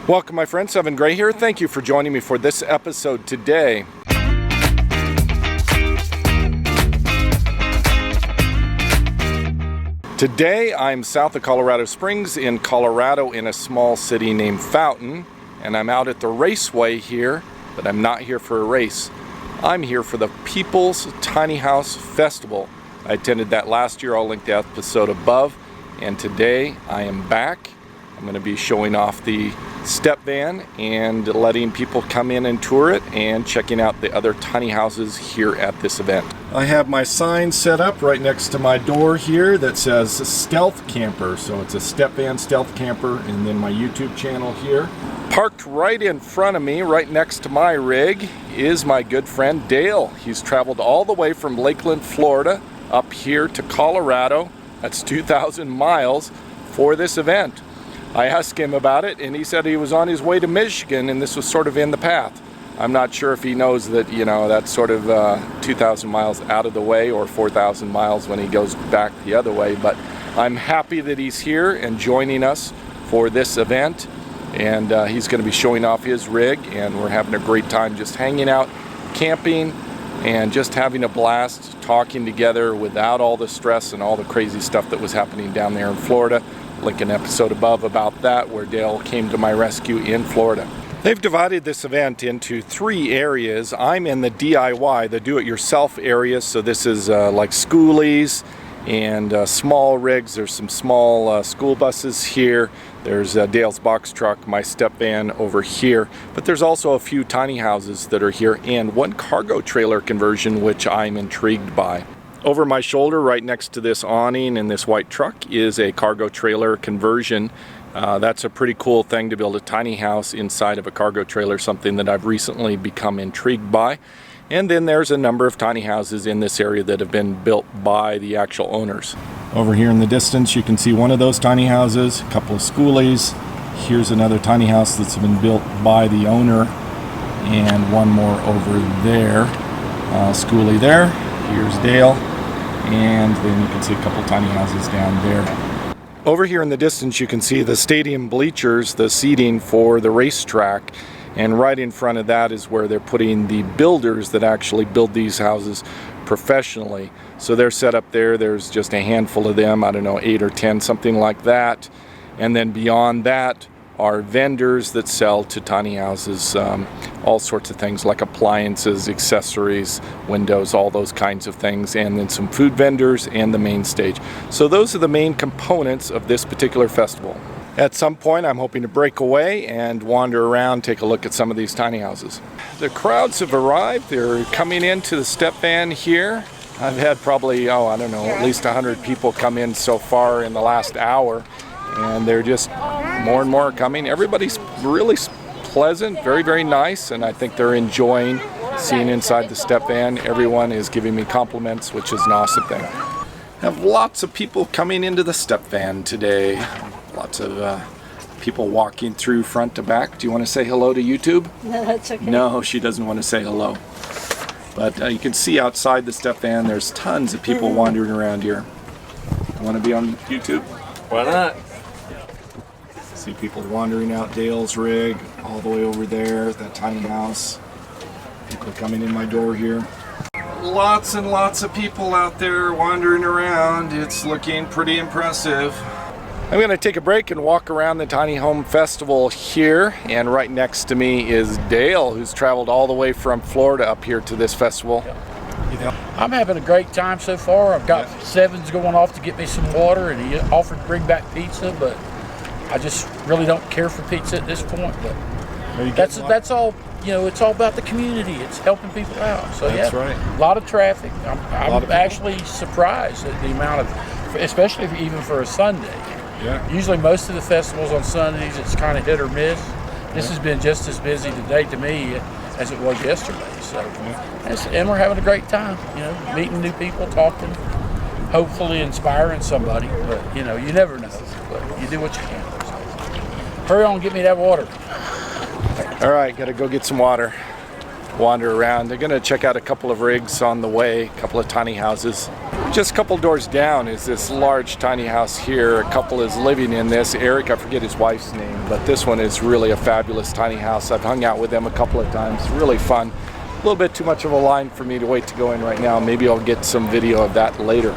Welcome my friends, Evan Gray here. Thank you for joining me for this episode today. Today I'm south of Colorado Springs in Colorado in a small city named Fountain, and I'm out at the raceway here, but I'm not here for a race. I'm here for the People's Tiny House Festival. I attended that last year. I'll link the episode above, and today I am back. I'm going to be showing off the step van and letting people come in and tour it and checking out the other tiny houses here at this event. I have my sign set up right next to my door here that says Stealth Camper. So it's a step van stealth camper, and then my YouTube channel here. Parked right in front of me, right next to my rig, is my good friend Dale. He's traveled all the way from Lakeland, Florida up here to Colorado. That's 2,000 miles for this event. I asked him about it, and he said he was on his way to Michigan, and this was sort of in the path. I'm not sure if he knows that, that's sort of 2,000 miles out of the way, or 4,000 miles when he goes back the other way, but I'm happy that he's here and joining us for this event, and he's going to be showing off his rig, and we're having a great time just hanging out, camping, and just having a blast, talking together without all the stress and all the crazy stuff that was happening down there in Florida. Link an episode above about that, where Dale came to my rescue in Florida. They've divided this event into 3 areas. I'm in the DIY, the do-it-yourself area, so this is like schoolies and small rigs. There's some small school buses here. There's Dale's box truck, my step van over here, but there's also a few tiny houses that are here and one cargo trailer conversion which I'm intrigued by. Over my shoulder, right next to this awning and this white truck, is a cargo trailer conversion. That's a pretty cool thing, to build a tiny house inside of a cargo trailer, something that I've recently become intrigued by. And then there's a number of tiny houses in this area that have been built by the actual owners. Over here in the distance you can see one of those tiny houses, a couple of schoolies. Here's another tiny house that's been built by the owner, and one more over there. Schoolie there. Here's Dale, and then you can see a couple tiny houses down there. Over here in the distance you can see the stadium bleachers, the seating for the racetrack, and right in front of that is where they're putting the builders that actually build these houses professionally. So they're set up there. There's just a handful of them, I don't know, 8 or 10, something like that. And then beyond that are vendors that sell to tiny houses, all sorts of things like appliances, accessories, windows, all those kinds of things, and then some food vendors and the main stage. So those are the main components of this particular festival. At some point I'm hoping to break away and wander around, take a look at some of these tiny houses. The crowds have arrived. They're coming into the step van here. I've had probably, I don't know, at least 100 people come in so far in the last hour, and they're just more and more coming. Everybody's really pleasant, very, very nice, and I think they're enjoying seeing inside the step van. Everyone is giving me compliments, which is an awesome thing. I have lots of people coming into the step van today. Lots of people walking through front to back. Do you want to say hello to YouTube? No, that's okay. No, she doesn't want to say hello. But you can see outside the step van, there's tons of people wandering around here. Want to be on YouTube? Why not? See people wandering out Dale's rig, all the way over there, that tiny house. People coming in my door here. Lots and lots of people out there wandering around. It's looking pretty impressive. I'm going to take a break and walk around the Tiny Home Festival here, and right next to me is Dale, who's traveled all the way from Florida up here to this festival. I'm having a great time so far. I've got Sevens going off to get me some water, and he offered to bring back pizza, but I just really don't care for pizza at this point. But that's all. It's all about the community. It's helping people out. So that's right. A lot of traffic. I'm actually surprised at the amount of, especially even for a Sunday. Yeah. Usually most of the festivals on Sundays, it's kind of hit or miss. This has been just as busy today to me as it was yesterday. So, and we're having a great time, meeting new people, talking, hopefully inspiring somebody. But, you never know. But you do what you can. So, hurry on, get me that water. All right, got to go get some water. Wander around. They're going to check out a couple of rigs on the way, a couple of tiny houses. Just a couple doors down is this large tiny house here. A couple is living in this. Eric, I forget his wife's name, but this one is really a fabulous tiny house. I've hung out with them a couple of times. Really fun. A little bit too much of a line for me to wait to go in right now. Maybe I'll get some video of that later.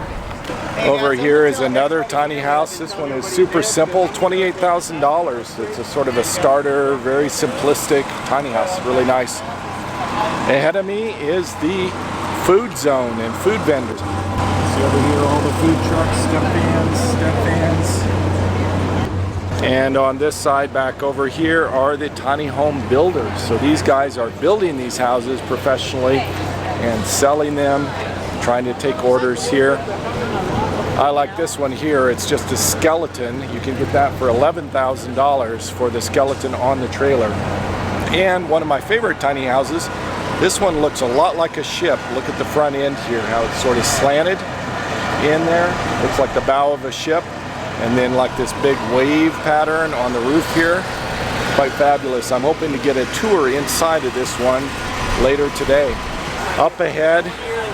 Over here is another tiny house. This one is super simple, $28,000. It's a sort of a starter, very simplistic tiny house, really nice. Ahead of me is the food zone and food vendors. See over here all the food trucks, step vans. And on this side back over here are the tiny home builders. So these guys are building these houses professionally and selling them, trying to take orders here. I like this one here. It's just a skeleton. You can get that for $11,000 for the skeleton on the trailer. And one of my favorite tiny houses, this one looks a lot like a ship. Look at the front end here, how it's sort of slanted in there. Looks like the bow of a ship. And then like this big wave pattern on the roof here. Quite fabulous. I'm hoping to get a tour inside of this one later today. Up ahead,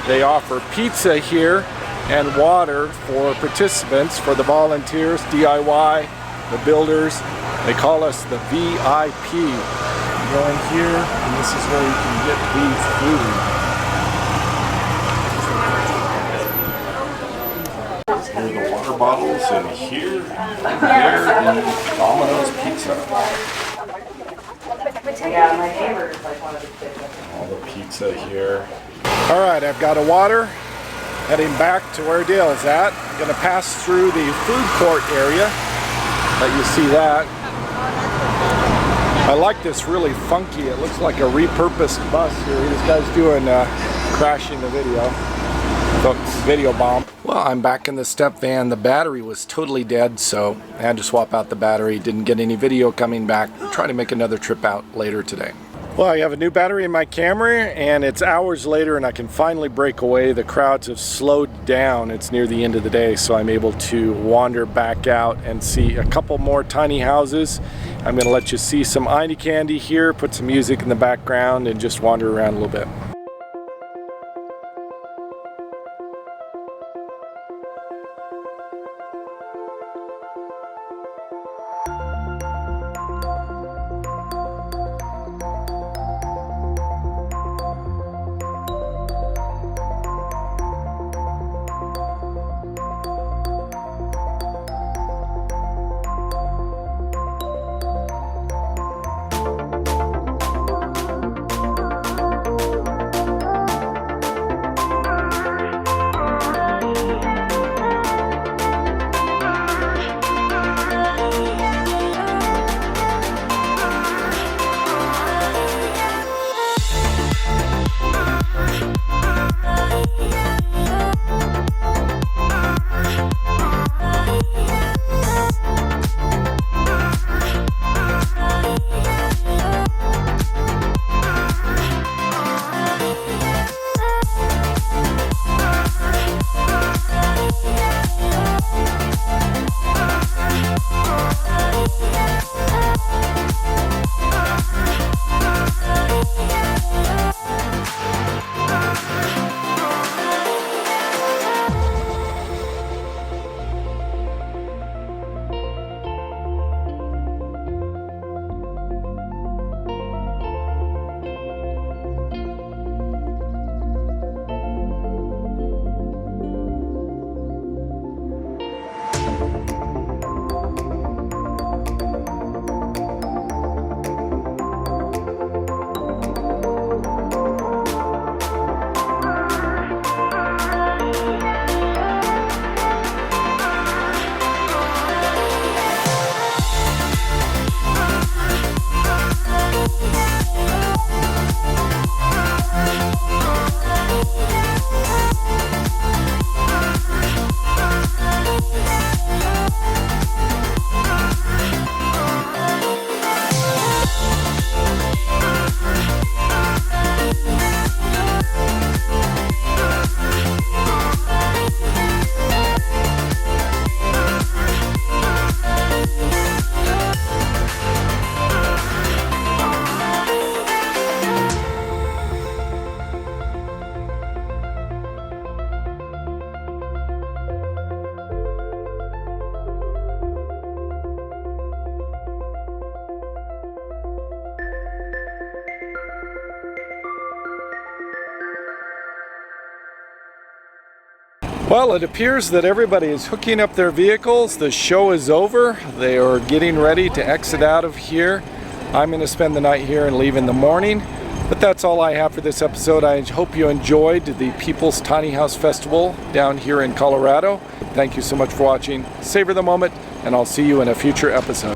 they offer pizza here and water for participants, for the volunteers, DIY, the builders. They call us the VIP. You go in here, and this is where you can get the food. Here are the water bottles, and here in Domino's Pizza. Yeah, my neighbor is like one of the kids. All the pizza here. All right, I've got a water. Heading back to where Dale's at. Gonna pass through the food court area. Let you see that. I like this really funky. It looks like a repurposed bus here. This guy's doing crashing the video bomb. Well, I'm back in the step van. The battery was totally dead, so I had to swap out the battery. Didn't get any video coming back. I'll try to make another trip out later today. Well, I have a new battery in my camera, and it's hours later, and I can finally break away. The crowds have slowed down. It's near the end of the day, so I'm able to wander back out and see a couple more tiny houses. I'm going to let you see some eye candy here, put some music in the background, and just wander around a little bit. Well, it appears that everybody is hooking up their vehicles. The show is over. They are getting ready to exit out of here. I'm going to spend the night here and leave in the morning. But that's all I have for this episode. I hope you enjoyed the People's Tiny House Festival down here in Colorado. Thank you so much for watching. Savor the moment, and I'll see you in a future episode.